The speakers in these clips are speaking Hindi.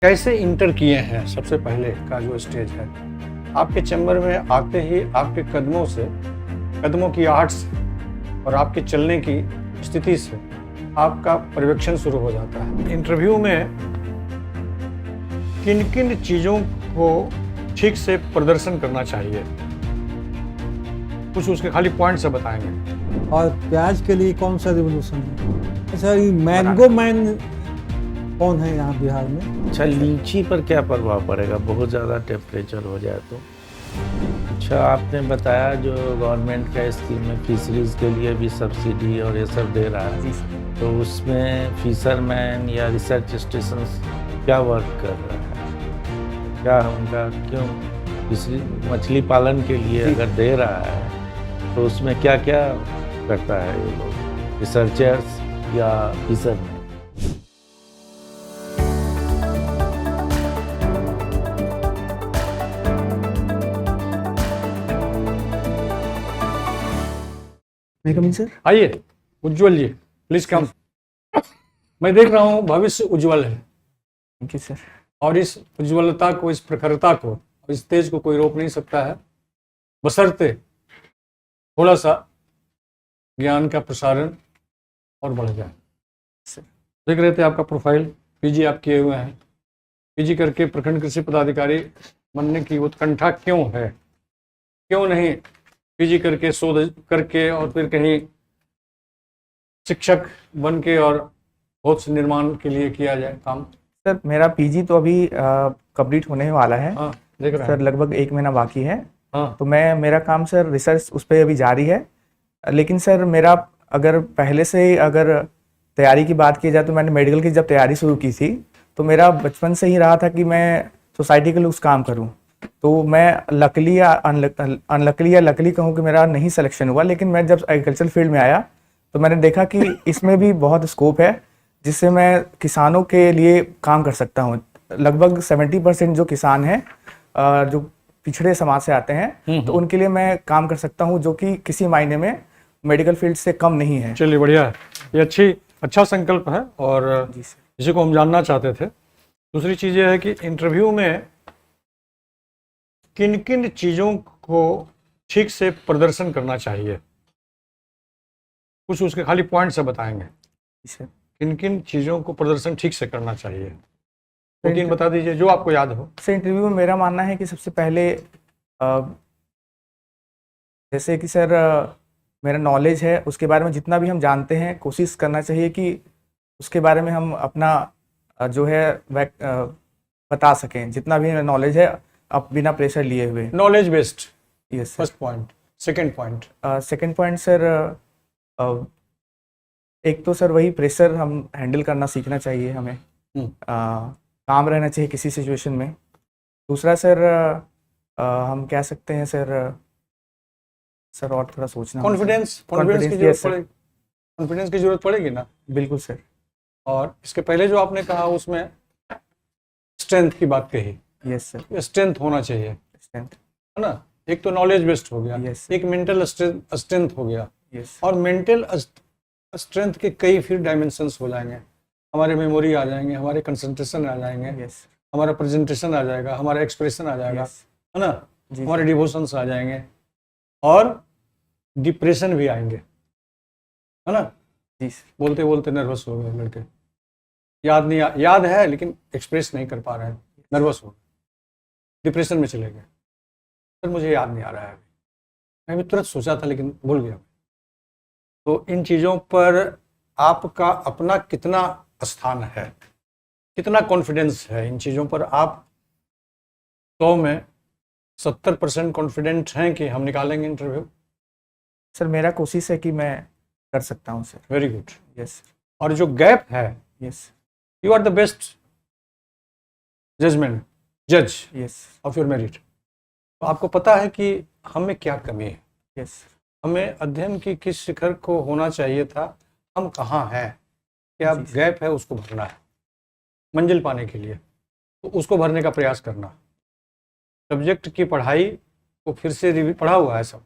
कैसे इंटर किए हैं सबसे पहले का जो स्टेज है, आपके चैम्बर में आते ही आपके कदमों की आहट से और आपके चलने की स्थिति से आपका पर्यवेक्षण शुरू हो जाता है। इंटरव्यू में किन किन चीज़ों को ठीक से प्रदर्शन करना चाहिए, कुछ उसके खाली पॉइंट से बताएंगे। और प्याज के लिए कौन सा रिवोल्यूशन है? अच्छा, ये मैंगो मैन कौन है यहाँ बिहार में? अच्छा, लीची पर क्या प्रभाव पड़ेगा बहुत ज़्यादा टेम्परेचर हो जाए तो? अच्छा, आपने बताया जो गवर्नमेंट का स्कीम में फिशरीज के लिए भी सब्सिडी और ये सब दे रहा है, तो उसमें फिशरमैन या रिसर्च स्टेशन क्या वर्क कर रहा है? क्या उनका क्यों फिशरी मछली पालन के लिए अगर दे रहा है तो उसमें क्या क्या करता है ये लोग, रिसर्चर्स या फिशरमैन? मैं कमिंग सर? आइए उज्जवल जी, प्लीज कम। मैं देख रहा हूँ भविष्य उज्जवल है। Thank you sir. और इस उज्ज्वलता को, इस प्रखरता को, इस तेज को कोई रोक नहीं सकता है, बशर्ते थोड़ा सा ज्ञान का प्रसारण और बढ़ जाए। देख रहे थे आपका प्रोफाइल, पीजी आप किए हुए हैं। पीजी करके प्रखंड कृषि पदाधिकारी बनने की उत्कंठा क्यों है? क्यों नहीं पीजी करके, शोध करके और फिर कहीं शिक्षक बन के और बहुत से निर्माण के लिए किया जाए काम? सर, मेरा पीजी तो अभी कंप्लीट होने वाला है। हाँ, देख रहे सर, हैं। लगभग 1 महीना बाकी है। हाँ, तो मेरा काम सर रिसर्च उस पर अभी जारी है। लेकिन सर मेरा अगर पहले से अगर तैयारी की बात की जाए तो मैंने मेडिकल की जब तैयारी शुरू की थी तो मेरा बचपन से ही रहा था कि मैं सोसाइटी के लिए उस काम करूं। तो मैं लकली या अनलकली या लकली कहूँ कि मेरा नहीं सिलेक्शन हुआ, लेकिन मैं जब एग्रीकल्चर फील्ड में आया तो मैंने देखा कि इसमें भी बहुत स्कोप है जिससे मैं किसानों के लिए काम कर सकता हूँ। लगभग 70% जो किसान हैं जो पिछड़े समाज से आते हैं तो उनके लिए मैं काम कर सकता हूँ, जो कि किसी मायने में मेडिकल फील्ड से कम नहीं है। चलिए बढ़िया है, ये अच्छा संकल्प है और इसी को हम जानना चाहते थे। दूसरी चीज़ ये है कि इंटरव्यू में किन किन चीज़ों को ठीक से प्रदर्शन करना चाहिए, कुछ उसके खाली पॉइंट से बताएंगे। किन किन चीज़ों को प्रदर्शन ठीक से करना चाहिए, दो तीन बता दीजिए जो आपको याद हो। सर, इंटरव्यू में मेरा मानना है कि सबसे पहले जैसे कि सर मेरा नॉलेज है उसके बारे में जितना भी हम जानते हैं कोशिश करना चाहिए कि उसके बारे में हम अपना जो है बता सकें, जितना भी नॉलेज है अब बिना प्रेशर लिए हुए। Knowledge based, yes. First point. Second point? Second point sir, एक तो सर वही प्रेशर हम हैंडल करना सीखना चाहिए हमें। काम रहना चाहिए किसी सिचुएशन में। दूसरा सर हम कह सकते हैं सर और थोड़ा सोचना, कॉन्फिडेंस की जरूरत पड़ेगी ना? बिल्कुल सर। और इसके पहले जो आपने कहा उसमें स्ट्रेंथ की बात कही। Yes sir. स्ट्रेंथ होना चाहिए, स्ट्रेंथ है ना? एक तो नॉलेज बेस्ड हो गया, Yes. एक मेंटल स्ट्रेंथ हो गया। यस। और मेंटल स्ट्रेंथ के कई फिर डायमेंशंस हो जाएंगे। हमारे मेमोरी आ जाएंगे, हमारे कंसंट्रेशन आ जाएंगे, यस। हमारा प्रेजेंटेशन आ जाएगा, हमारा एक्सप्रेशन आ जाएगा, Yes. है ना? जी। हमारे डिवोशंस आ जाएंगे और डिप्रेशन भी आएंगे, है ना? जी। बोलते बोलते नर्वस हो गए लड़के, याद है लेकिन एक्सप्रेस नहीं कर पा रहे हैं, नर्वस हो गए, डिप्रेशन में चले गए। सर मुझे याद नहीं आ रहा है, मैं भी तुरंत सोचा था लेकिन भूल गया। तो इन चीज़ों पर आपका अपना कितना स्थान है, कितना कॉन्फिडेंस है इन चीज़ों पर? आप 100 में 70% कॉन्फिडेंट हैं कि हम निकालेंगे इंटरव्यू? सर, मेरा कोशिश है कि मैं कर सकता हूँ सर। Very good. यस। और जो गैप है, yes. You are the best जज यस। Of your merit. तो आपको पता है कि हमें क्या कमी है, यस। हमें अध्ययन की किस शिखर को होना चाहिए था, हम कहाँ हैं, क्या गैप है उसको भरना है मंजिल पाने के लिए। तो उसको भरने का प्रयास करना, सब्जेक्ट की पढ़ाई को फिर से पढ़ा हुआ है सब,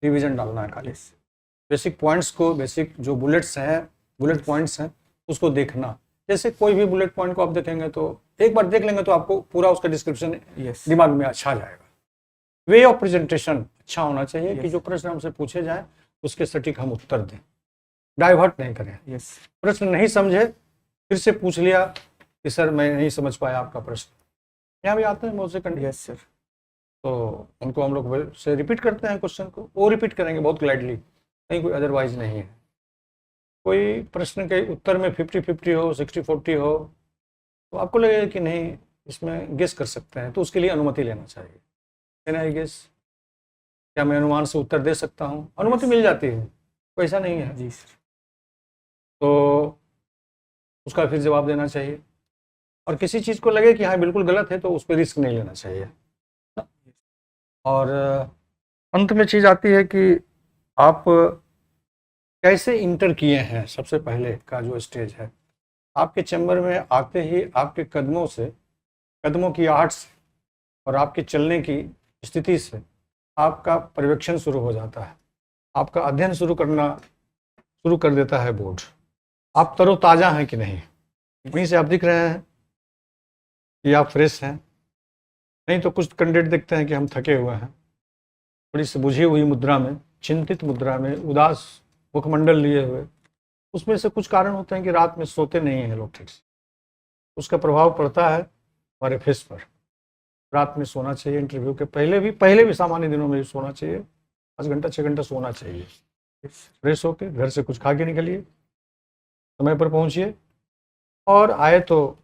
रिवीजन डालना है खाली। बेसिक पॉइंट्स को, बेसिक जो बुलेट पॉइंट्स हैं उसको देखना, जैसे कोई भी बुलेट पॉइंट को आप देखेंगे तो एक बार देख लेंगे तो आपको पूरा उसका डिस्क्रिप्शन यस दिमाग में अच्छा जाएगा। वे ऑफ प्रेजेंटेशन अच्छा होना चाहिए कि Yes. जो प्रश्न हमसे पूछे जाएं उसके सटीक हम उत्तर दें, डाइवर्ट नहीं करें। यस प्रश्न नहीं समझे फिर से पूछ लिया कि सर मैं नहीं समझ पाया आपका प्रश्न, यहाँ भी आते हैं बहुत से कंडीशन, यस सर तो उनको हम लोग से रिपीट करते हैं क्वेश्चन को, वो रिपीट करेंगे बहुत ग्लाइडली, कहीं कोई अदरवाइज नहीं है। कोई प्रश्न के उत्तर में 50-50 हो, 60-40 हो, तो आपको लगेगा कि नहीं इसमें गेस कर सकते हैं, तो उसके लिए अनुमति लेना चाहिए। कैन आई गेस, क्या मैं अनुमान से उत्तर दे सकता हूँ? अनुमति मिल जाती है, कोई ऐसा नहीं है, जी सर तो उसका फिर जवाब देना चाहिए। और किसी चीज़ को लगे कि हाँ बिल्कुल गलत है तो उस पर रिस्क नहीं लेना चाहिए। और अंत में चीज़ आती है कि आप कैसे इंटर किए हैं। सबसे पहले का जो स्टेज है, आपके चैम्बर में आते ही आपके कदमों से, कदमों की आहट से और आपके चलने की स्थिति से आपका पर्यवेक्षण शुरू हो जाता है, आपका अध्ययन शुरू कर देता है बोर्ड। आप तरोताज़ा हैं कि नहीं, वहीं से आप दिख रहे हैं कि आप फ्रेश हैं। नहीं तो कुछ कैंडिडेट देखते हैं कि हम थके हुए हैं, थोड़ी सी बुझी हुई मुद्रा में, चिंतित मुद्रा में, उदास मुखमंडल लिए हुए। उसमें से कुछ कारण होते हैं कि रात में सोते नहीं हैं लोग ठीक से, उसका प्रभाव पड़ता है हमारे फेस पर। रात में सोना चाहिए, इंटरव्यू के पहले भी सामान्य दिनों में भी सोना चाहिए, 5 घंटा 6 घंटा सोना चाहिए। फ्रेश होके घर से कुछ खा के निकलिए, समय पर पहुंचिए, और आए तो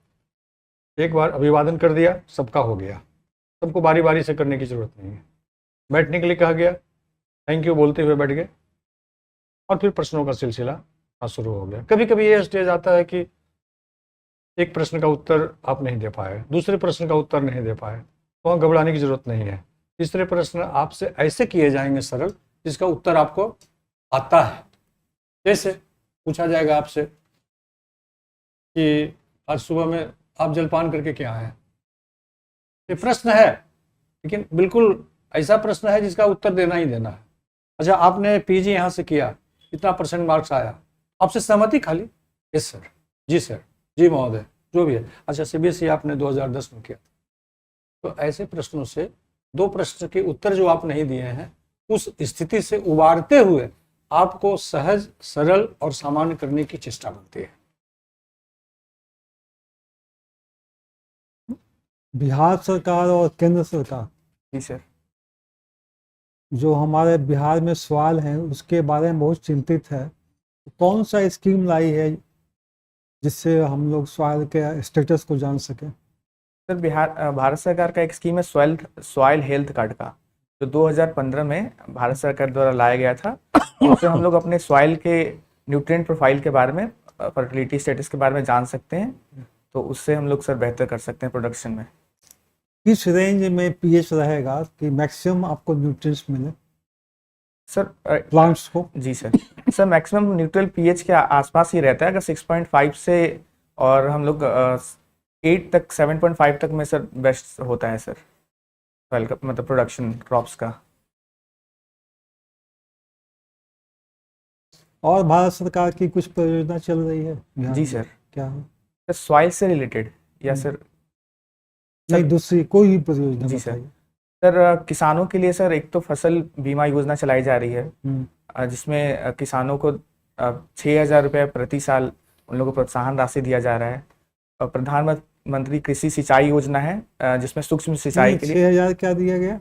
एक बार अभिवादन कर दिया, सबका हो गया। सबको बारी बारी से करने की जरूरत नहीं है। बैठने के लिए कहा गया, थैंक यू बोलते हुए बैठ गए, और फिर प्रश्नों का सिलसिला शुरू हो गया। कभी कभी ये स्टेज आता है कि एक प्रश्न का उत्तर आप नहीं दे पाए, दूसरे प्रश्न का उत्तर नहीं दे पाए, तो वहाँ घबराने की जरूरत नहीं है। तीसरे प्रश्न आपसे ऐसे किए जाएंगे सरल, जिसका उत्तर आपको आता है। जैसे पूछा जाएगा आपसे कि आज सुबह में आप जलपान करके क्या आए। ये प्रश्न है, लेकिन बिल्कुल ऐसा प्रश्न है जिसका उत्तर देना ही देना है। अच्छा, आपने पीजी यहाँ से किया, इतना % मार्क्स आया, आपसे सहमति खाली, यस सर, जी सर, जी महोदय, जो भी है। अच्छा, सीबीएसई आपने 2010 में किया, तो ऐसे प्रश्नों से 2 प्रश्न के उत्तर जो आप नहीं दिए हैं, उस स्थिति से उबारते हुए आपको सहज, सरल और सामान्य करने की चेष्टा बनती है। बिहार सरकार और केंद्र सरकार जी सर जो हमारे बिहार में सवाल हैं उसके बारे में बहुत चिंतित है। कौन सा स्कीम लाई है जिससे हम लोग सवाल के स्टेटस को जान सकें? सर भारत सरकार का एक स्कीम है सॉइल हेल्थ कार्ड का, जो 2015 में भारत सरकार द्वारा लाया गया था। उससे हम लोग अपने सॉइल के न्यूट्रिएंट प्रोफाइल के बारे में, फर्टिलिटी स्टेटस के बारे में जान सकते हैं, तो उससे हम लोग सर बेहतर कर सकते हैं प्रोडक्शन में। किस रेंज में पीएच रहेगा कि मैक्सिमम आपको न्यूट्रिएंट्स मिले सर प्लांट्स को? जी सर मैक्सिमम न्यूट्रल पीएच के आसपास ही रहता है। अगर 6.5 से और हम लोग 8 तक 7.5 तक में सर बेस्ट होता है सर सॉइल का, मतलब प्रोडक्शन क्रॉप्स का। और भारत सरकार की कुछ परियोजना चल रही है बिहार जी में? सर क्या है? सर सॉइल से रिलेटेड या सर नहीं, दूसरी कोई भी परियोजना जी सर। बताइए। सर किसानों के लिए सर एक तो फसल बीमा योजना चलाई जा रही है, जिसमें किसानों को 6,000 रुपये प्रति साल उन लोगों को प्रोत्साहन राशि दिया जा रहा है। और प्रधानमंत्री कृषि सिंचाई योजना है, जिसमें सूक्ष्म सिंचाई के लिए 6,000 क्या दिया गया?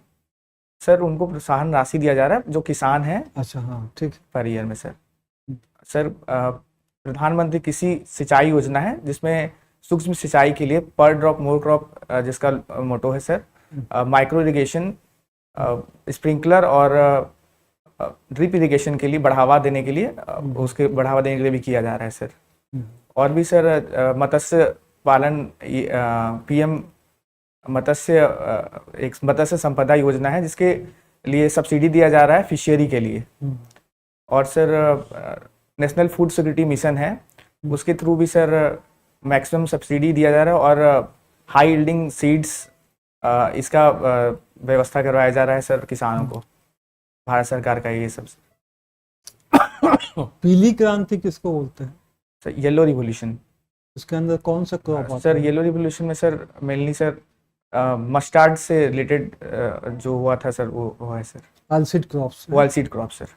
सर उनको प्रोत्साहन राशि दिया जा रहा है जो किसान हैं अच्छा, हाँ, ठीक। पर ईयर में सर प्रधानमंत्री कृषि सिंचाई योजना है, जिसमें सूक्ष्म सिंचाई के लिए पर ड्रॉप मोर क्रॉप, जिसका मोटो है सर, माइक्रो इरिगेशन, स्प्रिंकलर और ड्रिप इरिगेशन के लिए बढ़ावा देने के लिए, उसके बढ़ावा देने के लिए भी किया जा रहा है सर। और भी सर मत्स्य पालन, पीएम मत्स्य एक मत्स्य संपदा योजना है, जिसके लिए सब्सिडी दिया जा रहा है फिशरी के लिए। और sir national food security mission है, उसके थ्रू भी सर मैक्सिमम सब्सिडी दिया जा रहा है, और हाई यील्डिंग सीड्स इसका व्यवस्था करवाया जा रहा है सर किसानों को, भारत सरकार का ये सब। पीली क्रांति किसको बोलते हैं? Sir yellow revolution. इसके अंदर कौन सा क्रॉप आता सर है? येलो रिवोल्यूशन में सर मेनली सर मस्टर्ड से रिलेटेड जो हुआ था सर वो है sir, oilseed crops. Oil seed crop sir.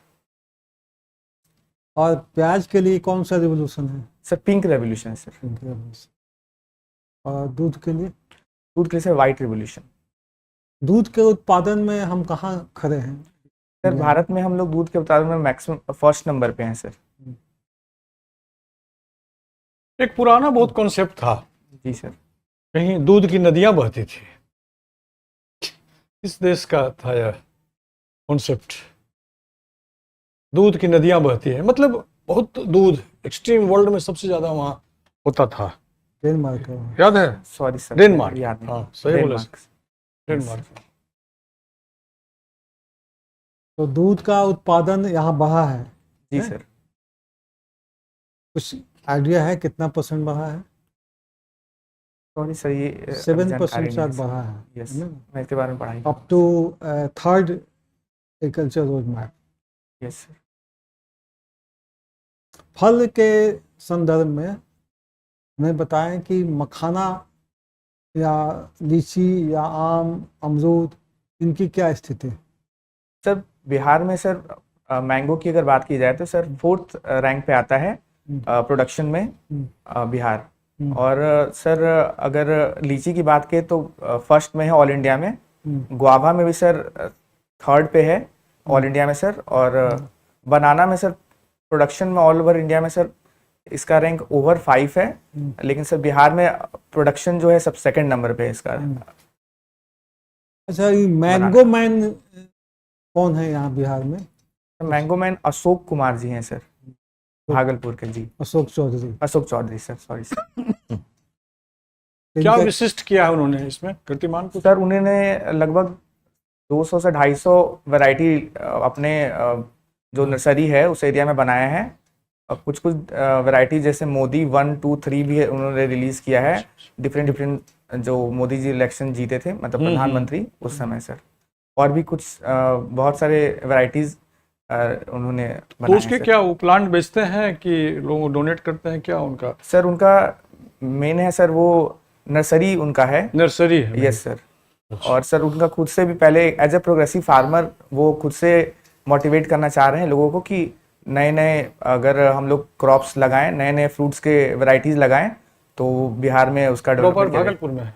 और प्याज के लिए कौन सा रिवोल्यूशन है? सर पिंक रेवोल्यूशन है सर। Pink revolution. और दूध के लिए? दूध के लिए सर वाइट रिवोल्यूशन। दूध के उत्पादन में हम कहाँ खड़े हैं? सर भारत में हम लोग दूध के उत्पादन में मैक्सिमम फर्स्ट नंबर पे हैं सर। एक पुराना बहुत कॉन्सेप्ट था, जी सर। कहीं दूध की नदियां बहती थी, किस देश का था यह कॉन्सेप्ट? दूध की नदियां बहती है मतलब बहुत दूध, एक्सट्रीम वर्ल्ड में सबसे ज्यादा वहां होता था। डेनमार्क है। याद है? Sorry sir, Denmark. याद नहीं। हाँ सही बोले, डेनमार्क। डेनमार्क। तो दूध का उत्पादन यहाँ बढ़ा है? जी है? सर। कुछ आइडिया है कितना परसेंट बढ़ा है? सॉरी सर, ये 7% शायद बढ़ा है। यस, है ना? मैं इसके बारे में पढ़ाई। Up to third agriculture road map. Yes sir. फल के संदर्भ में हमें बताएं कि मखाना या लीची या आम, अमरूद, इनकी क्या स्थिति है? सर बिहार में सर मैंगो की अगर बात की जाए तो सर 4th रैंक पे आता है प्रोडक्शन में बिहार। और सर अगर लीची की बात करें तो फर्स्ट में है ऑल इंडिया में। गुआवा में भी सर 3rd पे है ऑल इंडिया में सर। और बनाना में सर प्रोडक्शन में ऑल ओवर इंडिया में सर इसका रैंक ओवर 5 है। लेकिन सर बिहार में प्रोडक्शन जो है सब 2nd नंबर पे है इसका। अच्छा, ये मैंगो मैन कौन है यहाँ बिहार में? मैंगो मैन अशोक कुमार जी हैं सर, भागलपुर के। जी, Ashok Chaudhary. Ashok Chaudhary sir, sorry sir. क्या विशिष्ट किया है उन्होंने इसमें कीर्तिमान को? सर उन्होंने लगभग 200 से 250 वैरायटी अपने जो नर्सरी है उस एरिया में बनाया है। कुछ कुछ वैरायटी जैसे मोदी 1, 2, 3 भी उन्होंने रिलीज किया है। डिफरेंट जो मोदी जी इलेक्शन जीते थे, मतलब प्रधानमंत्री उस समय सर। और भी कुछ बहुत सारे वैरायटीज उन्होंने तो बनाए उसके सर। क्या वो प्लांट बेचते हैं कि लोग डोनेट करते हैं, क्या उनका सर उनका मेन है सर, वो नर्सरी उनका है, नर्सरी है? Yes sir. और सर उनका खुद से भी पहले एज ए प्रोग्रेसिव फार्मर वो खुद से मोटिवेट करना चाह रहे हैं लोगों को कि नए नए अगर हम लोग क्रॉप्स लगाएं, नए नए फ्रूट्स के वैरायटीज लगाएं तो बिहार में उसका प्रॉपर डेवलपमेंट। भागलपुर में है?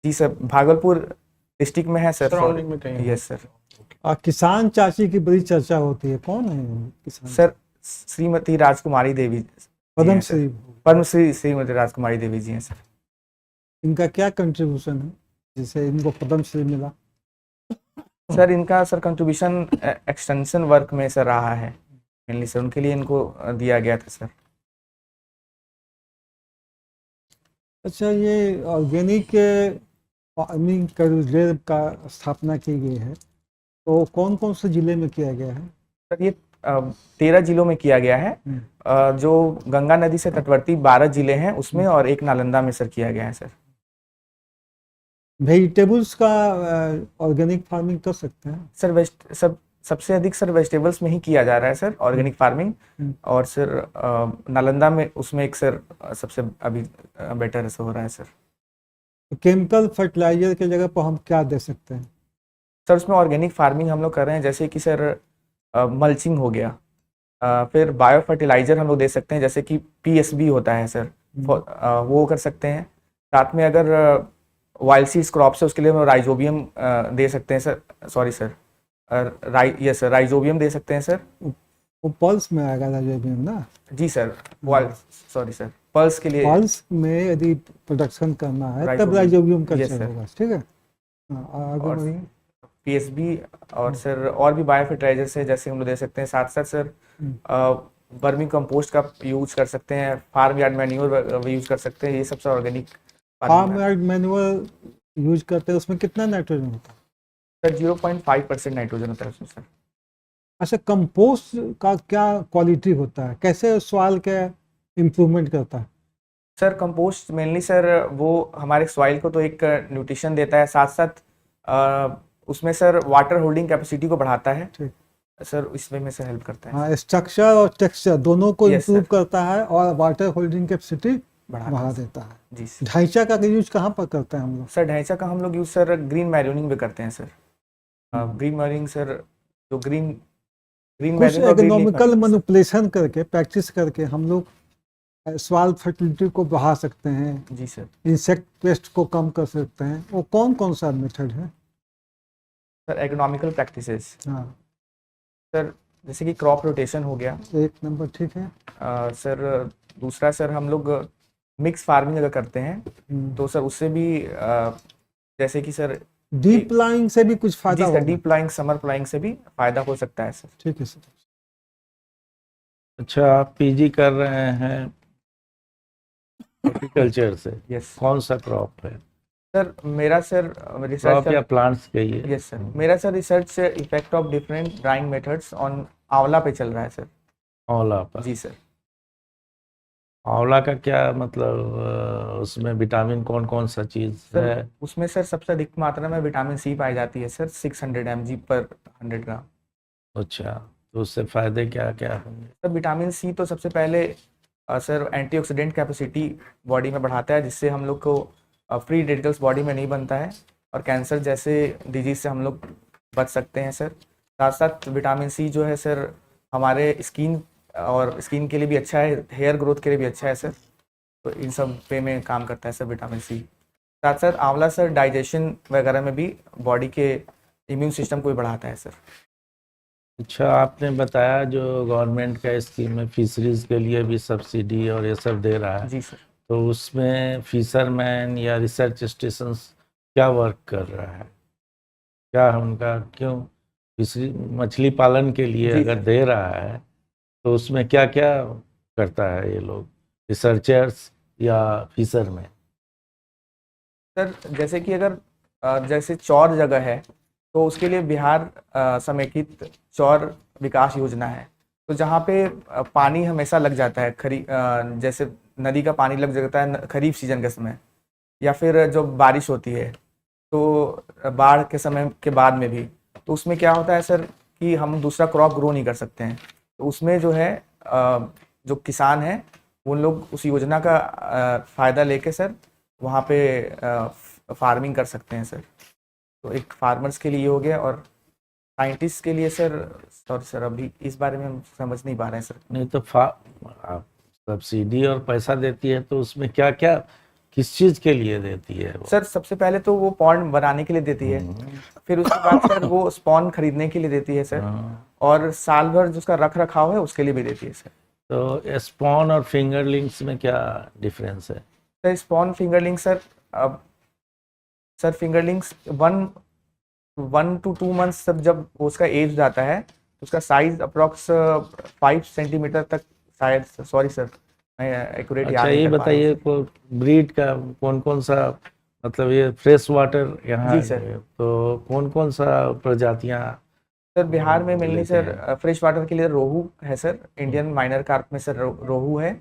जी सर, भागलपुर डिस्ट्रिक्ट में है सर। सराउंडिंग में कहीं? Yes sir. किसान चाची की बड़ी चर्चा होती है, कौन है किसान? सर श्रीमती राजकुमारी देवी, पद्मश्री। पद्मश्री श्रीमती राजकुमारी देवी जी हैं सर। इनका क्या कंट्रीब्यूशन है जिससे इनको पद्मश्री मिला? सर इनका सर कंट्रीब्यूशन एक्सटेंशन वर्क में सर रहा है मेनली सर, उनके लिए इनको दिया गया था सर। अच्छा, ये ऑर्गेनिक फार्मिंग का स्थापना की गई है, तो कौन कौन से जिले में किया गया है? सर ये 13 जिलों में किया गया है। जो गंगा नदी से तटवर्ती 12 जिले हैं उसमें, और एक नालंदा में सर किया गया है सर। वेजिटेबल्स का ऑर्गेनिक फार्मिंग कर सकते हैं? सर सबसे अधिक सर वेजिटेबल्स में ही किया जा रहा है सर ऑर्गेनिक फार्मिंग। और सर नालंदा में उसमें एक सर सबसे अभी बेटर ऐसा हो रहा है सर। केमिकल फर्टिलाइजर की जगह पर हम क्या दे सकते हैं? सर उसमें ऑर्गेनिक फार्मिंग हम लोग कर रहे हैं, जैसे कि सर मल्चिंग हो गया, फिर बायो फर्टिलाइजर हम लोग दे सकते हैं, जैसे कि PSB होता है सर, वो कर सकते हैं। साथ में अगर वाइल्ड सीड्स क्रॉप है उसके लिए हम राइजोबियम दे सकते हैं sir, sorry sir, yes sir, rhizobium दे सकते हैं सर। वो पल्स में आएगा राइजोबियम ना? जी सर, सॉरी सर, पल्स के लिए। पल्स में यदि प्रोडक्शन करना है तब राइजोबियम कल्चर होगा, ठीक है। आगे बढ़िए। PSB और सर और भी बायो फर्टिलाइजर्स है जैसे हम लोग दे सकते हैं। साथ साथ सर वर्मी कंपोस्ट का यूज कर सकते हैं, फार्म यार्ड मैन्योर यूज कर सकते हैं, ये सब sir organic. Farm yard manure use करते हैं, उसमें कितना नाइट्रोजन होता है? सर 0.5% नाइट्रोजन होता है उसमें सर। अच्छा, कंपोस्ट का क्या क्वालिटी होता है, कैसे सॉइल के इम्प्रूवमेंट करता है? सर कंपोस्ट मेनली सर वो हमारे सॉइल को तो एक न्यूट्रिशन देता है, साथ साथ उसमें सर वाटर होल्डिंग कैपेसिटी को बढ़ाता है सर, इस वे में से हेल्प करता है। हाँ, स्ट्रक्चर और टेक्सचर दोनों को Yes, इम्प्रूव sir. करता है और वाटर होल्डिंग कैपेसिटी बढ़ाता बढ़ा है सर। देता है। जी सर। ढांचा का यूज कहाँ पर करते हैं हम लोग? सर ढांचा का हम लोग यूज़ सर ग्रीन मैरिनिंग में करते हैं सर। ग्रीन मैरिनिंग सर, जो ग्रीन ग्रीन कुछ मैरिनिंग और green leaf economical manuring sir. Manipulation करके, प्रैक्टिस करके हम लोग सॉइल फर्टिलिटी को बढ़ा सकते हैं, जी सर। इंसेक्ट पेस्ट को कम कर सकते हैं। वो कौन कौन सा मेथड है? सर इकोनॉमिकल प्रैक्टिसेस हाँ, सर, जैसे कि क्रॉप रोटेशन हो गया। एक नंबर ठीक है। सर दूसरा सर, हम लोग मिक्स फार्मिंग अगर करते हैं तो सर उससे भी जैसे कि सर डीप प्लाइंग से भी कुछ फायदा जी सर, होगा? डीप प्लाइंग, समर प्लाइंग से भी फायदा हो सकता है सर। ठीक है सर। अच्छा, आप पीजी कर रहे हैं हॉर्टिकल्चर से, यस कौन सा क्रॉप है? सर, मेरा सर रिसर्च क्रॉप या प्लांट्स कहिए। यस सर, मेरा सर रिसर्च से effect of different drawing methods on आंवला पे चल रहा है सर। आंवला पर। जी सर। आंवला का क्या मतलब, उसमें विटामिन कौन कौन सा चीज सर है? उसमें सर सबसे अधिक मात्रा में विटामिन सी पाई जाती है सर, 600 mg पर 100 ग्राम। अच्छा, तो उससे फायदे क्या क्या होंगे? सर विटामिन सी तो सबसे पहले सर एंटीऑक्सीडेंट कैपेसिटी बॉडी में बढ़ाता है, जिससे हम लोग को फ्री रेडिकल्स बॉडी में नहीं बनता है और कैंसर जैसे डिजीज से हम लोग बच सकते हैं सर। साथ साथ विटामिन सी जो है सर हमारे स्किन और स्किन के लिए भी अच्छा है, हेयर ग्रोथ के लिए भी अच्छा है सर। तो इन सब पे में काम करता है सर विटामिन सी। साथ साथ आंवला सर डाइजेशन वगैरह में भी बॉडी के इम्यून सिस्टम को भी बढ़ाता है सर। अच्छा, आपने बताया जो गवर्नमेंट का स्कीम है फिशरीज के लिए भी सब्सिडी और ये सब दे रहा है, जी सर। तो उसमें फिशरमैन या रिसर्च स्टेशन क्या वर्क कर रहा है? क्या है उनका, क्यों फिशरी मछली पालन के लिए जी अगर सर। दे रहा है तो उसमें क्या क्या करता है ये लोग, रिसर्चर्स या फिशरमैन? सर जैसे कि अगर जैसे चौर जगह है तो उसके लिए बिहार समेकित चौर विकास योजना है। तो जहाँ पे पानी हमेशा लग जाता है, जैसे नदी का पानी लग जाता है खरीफ सीजन के समय, या फिर जब बारिश होती है तो बाढ़ के समय के बाद में भी, तो उसमें क्या होता है सर कि हम दूसरा क्रॉप ग्रो नहीं कर सकते हैं। तो उसमें जो है जो किसान हैं उन लोग उस योजना का फ़ायदा लेके सर वहाँ पे फार्मिंग कर सकते हैं सर। तो एक फार्मर्स के लिए हो गया, और साइंटिस्ट के लिए सर, सॉरी सर अभी इस बारे में हम समझ नहीं पा रहे हैं सर। नहीं तो आप सब्सिडी और पैसा देती है तो उसमें क्या क्या, किस चीज के लिए देती है वो? सर सबसे पहले तो वो पॉन्ड बनाने के लिए देती है, फिर उसके बाद सर वो स्पॉन खरीदने के लिए देती है सर, हाँ। और साल भर जो उसका रख रखाव है उसके लिए भी देती है सर। तो स्पॉन और फिंगरलिंग्स में क्या डिफरेंस है? सर स्पॉन फिंगरलिंग सर, अब सर फिंगरलिंग्स 1 to 2 मंथ्स तक जब उसका एज जाता है तो उसका साइज अप्रॉक्स 5 सेंटीमीटर तक शायद, सॉरी सर मैं एक्यूरेट अच्छा, याद नहीं ये कर पा रहा हूँ बताइए सर। को ब्रीड का कौन कौन सा, मतलब ये फ्रेश वाटर यहाँ जी सर। है, तो कौन कौन सा प्रजातियां? सर बिहार में मेनली लेते सर फ्रेश वाटर के लिए रोहू है सर, इंडियन माइनर कार्प में सर रोहू है,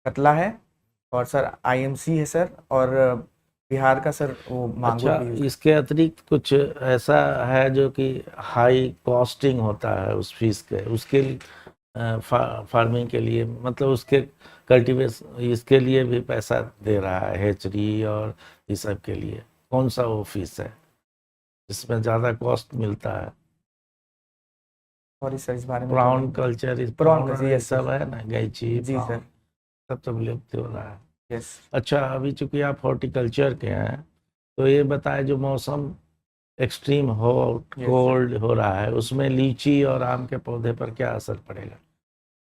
कतला है, और सर आईएमसी है सर, और बिहार का सर वो मांगुर अच्छा, भी है। इसके अतिरिक्त कुछ ऐसा है जो कि हाई कॉस्टिंग होता है उस फीस के, उसके फार्मिंग के लिए, मतलब उसके कल्टीवेशन, इसके लिए भी पैसा दे रहा है हेचरी और इस सब के लिए? कौन सा वो फीस है जिसमें ज़्यादा कॉस्ट मिलता है? सॉरी सर इस बारे में प्राउन कल्चर, प्राउन कल्चर, ये यस सब सर। है ना, गैची, जी प्राउन, सर। सब तो विलुप्त हो रहा है। यस। अच्छा, अभी चूंकि आप हॉर्टिकल्चर के हैं तो ये बताएं, जो मौसम एक्सट्रीम Yes, कोल्ड हो रहा है उसमें लीची और आम के पौधे पर क्या असर पड़ेगा?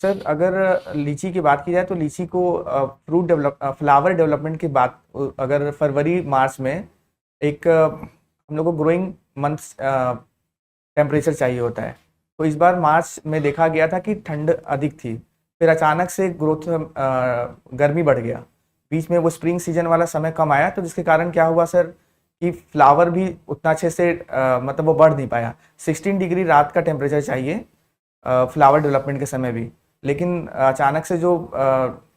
सर अगर लीची की बात की जाए तो लीची को फ्लावर डेवलपमेंट की बात, अगर फरवरी मार्च में एक हम लोग को ग्रोइंग मंथ्स टेम्परेचर चाहिए होता है। तो इस बार मार्च में देखा गया था कि ठंड अधिक थी, फिर अचानक से ग्रोथ गर्मी बढ़ गया, बीच में वो स्प्रिंग सीजन वाला समय कम आया, तो जिसके कारण क्या हुआ सर कि फ्लावर भी उतना अच्छे से मतलब वो बढ़ नहीं पाया। 16 डिग्री रात का टेम्परेचर चाहिए फ्लावर डेवलपमेंट के समय भी, लेकिन अचानक से जो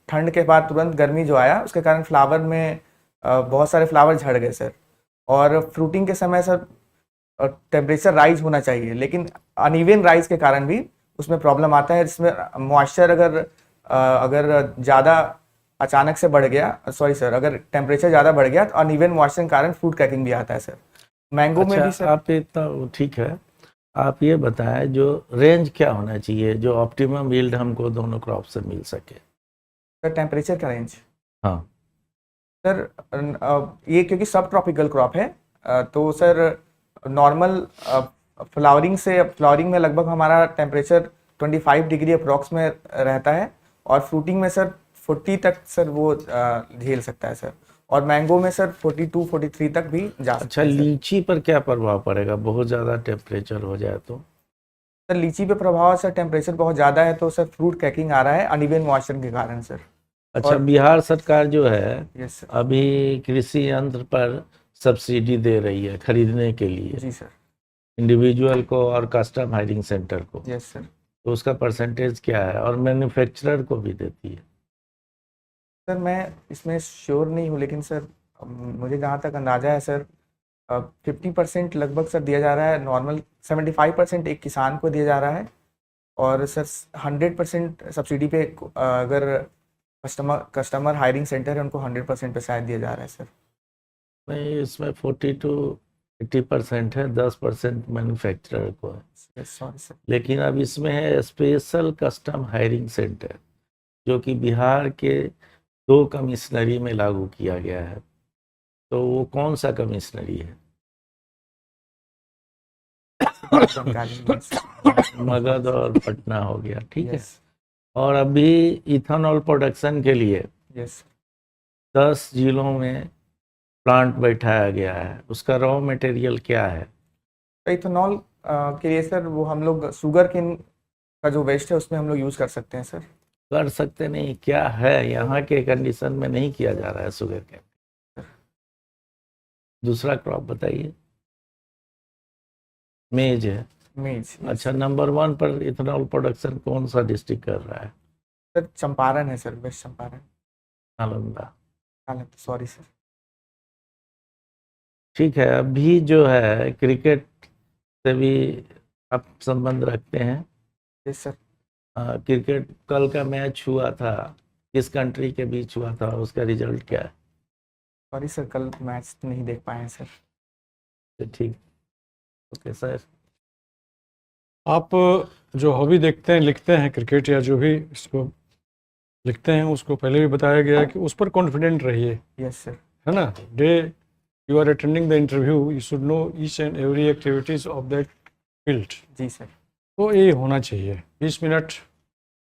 ठंड के बाद तुरंत गर्मी जो आया उसके कारण फ्लावर में बहुत सारे फ्लावर झड़ गए सर। और फ्रूटिंग के समय सर टेम्परेचर राइज होना चाहिए, लेकिन अनइवन राइज के कारण भी उसमें प्रॉब्लम आता है, जिसमें मॉइस्चर अगर ज़्यादा अचानक से बढ़ गया, सॉरी सर, अगर टेम्परेचर ज़्यादा बढ़ गया तो अनइवन मॉइस्चर के कारण फ्रूट क्रैकिंग भी आता है सर। मैंगो में भी अच्छा, सर, आप इतना ठीक है, आप ये बताएं जो रेंज क्या होना चाहिए जो ऑप्टिमम यील्ड हमको दोनों क्रॉप से मिल सके। सर टेम्परेचर का रेंज हाँ, सर, ये क्योंकि सब ट्रॉपिकल क्रॉप है, तो सर नॉर्मल फ्लावरिंग में लगभग हमारा टेम्परेचर 25 डिग्री अप्रॉक्स में रहता है, और फ्रूटिंग में सर 40 तक सर वो झेल सकता है सर, और मैंगो में सर 42 43 तक भी जा सकता अच्छा, है सर। लीची पर क्या प्रभाव पड़ेगा बहुत ज़्यादा टेम्परेचर हो जाए तो? सर लीची पे प्रभाव सर, टेम्परेचर बहुत ज़्यादा है तो सर फ्रूट क्रैकिंग आ रहा है अनइवन मॉइस्चर के कारण सर। अच्छा, और- बिहार सरकार जो है यस सर। अभी कृषि यंत्र पर सब्सिडी दे रही है खरीदने के लिए, जी सर। इंडिविजुअल को और कस्टम हायरिंग सेंटर को, यस सर। तो उसका परसेंटेज क्या है? और मैन्युफैक्चरर को भी देती है? सर मैं इसमें श्योर नहीं हूँ, लेकिन सर मुझे जहाँ तक अंदाजा है सर, 50% लगभग सर दिया जा रहा है नॉर्मल, 75% एक किसान को दिया जा रहा है, और सर 100% सब्सिडी पे अगर कस्टमर हायरिंग सेंटर है उनको 100% पे शायद दिया जा रहा है सर। नहीं, इसमें 40 to 80% है, 10% मैन्युफैक्चरर को है। Sorry sir. लेकिन अब इसमें है स्पेशल कस्टम हायरिंग सेंटर, जो कि बिहार के 2 कमिश्नरी में लागू किया गया है। तो वो कौन सा कमिश्नरी है? जानकारी नहीं है सर। मगध और पटना हो गया, ठीक है। यस। और अभी इथेनॉल प्रोडक्शन के लिए यस। 10 जिलों में प्लांट बैठाया गया है। उसका रॉ मटेरियल क्या है? इथेनॉल के लिए सर वो हम लोग शुगर केन का जो वेस्ट है उसमें हम लोग यूज़ कर सकते हैं सर। कर सकते नहीं, क्या है यहाँ के कंडीशन में नहीं किया जा रहा है शुगर केन। दूसरा क्रॉप बताइए। मेज है। मेज। अच्छा, नंबर 1 पर इथेनॉल प्रोडक्शन कौन सा डिस्ट्रिक्ट कर रहा है? सर चंपारण है sir, west Champaran. Nalanda. Sorry sir. ठीक है, अभी जो है क्रिकेट से भी आप संबंध रखते हैं। Yes sir. क्रिकेट कल का मैच हुआ था, किस कंट्री के बीच हुआ था, उसका रिजल्ट क्या है? सॉरी सर, कल मैच नहीं देख पाए हैं सर। तो ठीक, ओके सर। आप जो हॉबी देखते हैं, लिखते हैं क्रिकेट या जो भी इसको लिखते हैं, उसको पहले भी बताया गया है कि उस पर कॉन्फिडेंट रहिए, यस सर। है ना। Day you are attending the interview, you should know each and every activities of that field. जी सर। तो ये होना चाहिए। 20 मिनट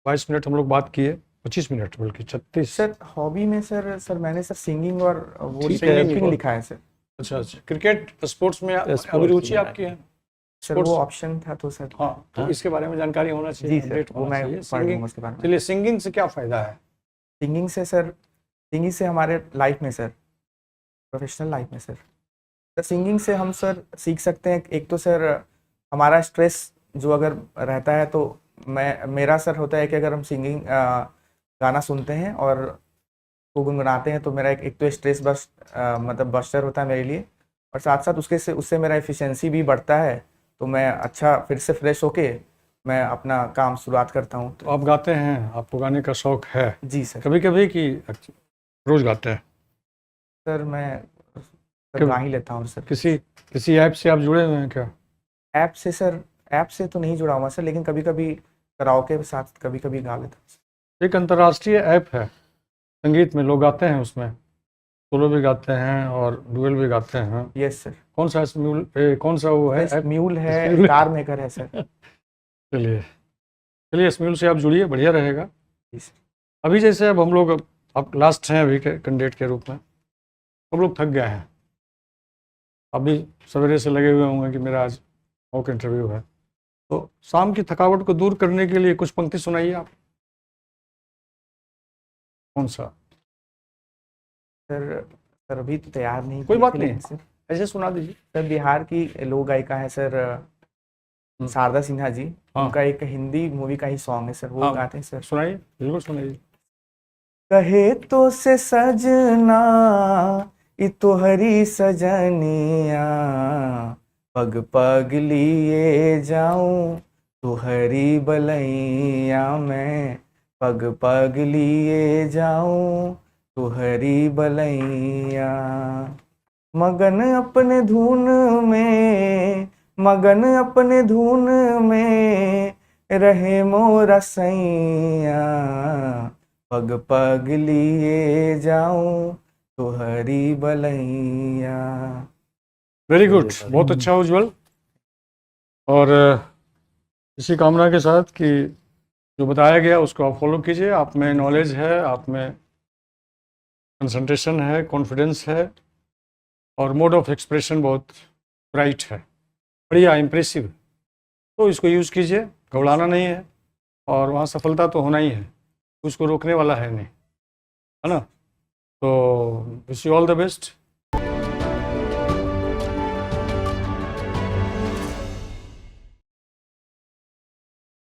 22 मिनट हम लोग बात किए, 25 मिनट बल्कि 36। सर हॉबी में सर मैंने सर सिंगिंग और वो ठीक है, लिखिंग लिखा है सर। अच्छा अच्छा, क्रिकेट स्पोर्ट्स में स्पोर्ट्स अभिरुचि में आपकी है? सर Sports- वो ऑप्शन था तो सर। हाँ, तो हाँ। इसके बारे में जानकारी होना चाहिए, जी सर, अपडेट वो होना मैं चाहिए। पढ़ लूँगा सिंगिंग, उसके बारे में। चलिए सिंगिंग से क्या फायदा है? सिंगिंग से सर, सिंगिंग से हमारे लाइफ में सर, प्रोफेशनल लाइफ में सर, सिंगिंग से हम सर सीख सकते हैं। एक तो सर हमारा स्ट्रेस जो अगर रहता है तो मेरा सर होता है कि अगर हम सिंगिंग गाना सुनते हैं और वो गुनगुनाते हैं तो मेरा एक तो स्ट्रेस मतलब बस्टर होता है मेरे लिए, और साथ साथ उससे मेरा एफिशिएंसी भी बढ़ता है, तो मैं अच्छा फिर से फ्रेश होके मैं अपना काम शुरुआत करता हूँ। तो आप गाते हैं, आपको गाने का शौक है? जी सर। कभी कभी कि रोज गाते हैं? सर मैं सर कब- गा ही लेता हूँ सर। किसी ऐप से आप जुड़े हुए हैं क्या? ऐप से सर, ऐप से तो नहीं जुड़ा हुआ सर, लेकिन कभी कभी कराओके के साथ कभी कभी गा लेता हूँ। एक अंतर्राष्ट्रीय ऐप है संगीत में, लोग गाते हैं उसमें, सोलो भी गाते हैं और डुअल भी गाते हैं। Yes sir. कौन सा कौन सा वो है ऐप? म्यूल है, Smule। कार मेकर है सर। चलिए चलिए, स्म्यूल से आप जुड़िए, बढ़िया रहेगा। जी सर। अभी जैसे अब हम लोग, आप लास्ट हैं अभी के कैंडिडेट के रूप में, हम लोग थक गए हैं। अभी सवेरे से लगे हुए होंगे कि मेरा आज मॉक इंटरव्यू है, तो शाम की थकावट को दूर करने के लिए कुछ पंक्ति सुनाइए आप। कौन सा? सर अभी तो तैयार नहीं कोई किए बात थे, नहीं। लेकिन सर ऐसे सुना दीजिए। सर बिहार की लोक गायिका है सर शारदा सिन्हा जी। हाँ। उनका एक हिंदी मूवी का ही सॉन्ग है सर, वो हाँ। गाते हैं सर। सुनाइए, बिल्कुल सुनाइए। कहे तो से सजना ई तोहरी सजनिया, पग पग लिए जाऊं तोहरी बलैया में, पग पग लिए जाऊं तुहरी बलैया। मगन अपने धुन में, मगन अपने धुन में रहे मोरा सैया। पग पग लिए जाऊं तुहरी बलैया। वेरी गुड, बहुत अच्छा उज्जवल। और इसी कामना के साथ कि जो बताया गया उसको आप फॉलो कीजिए। आप में नॉलेज है, आप में कंसंट्रेशन है, कॉन्फिडेंस है और मोड ऑफ एक्सप्रेशन बहुत ब्राइट है, बढ़िया, इम्प्रेसिव। तो इसको यूज़ कीजिए, घबराना नहीं है। और वहाँ सफलता तो होना ही है, उसको रोकने वाला है नहीं, है ना। तो wish you all the best.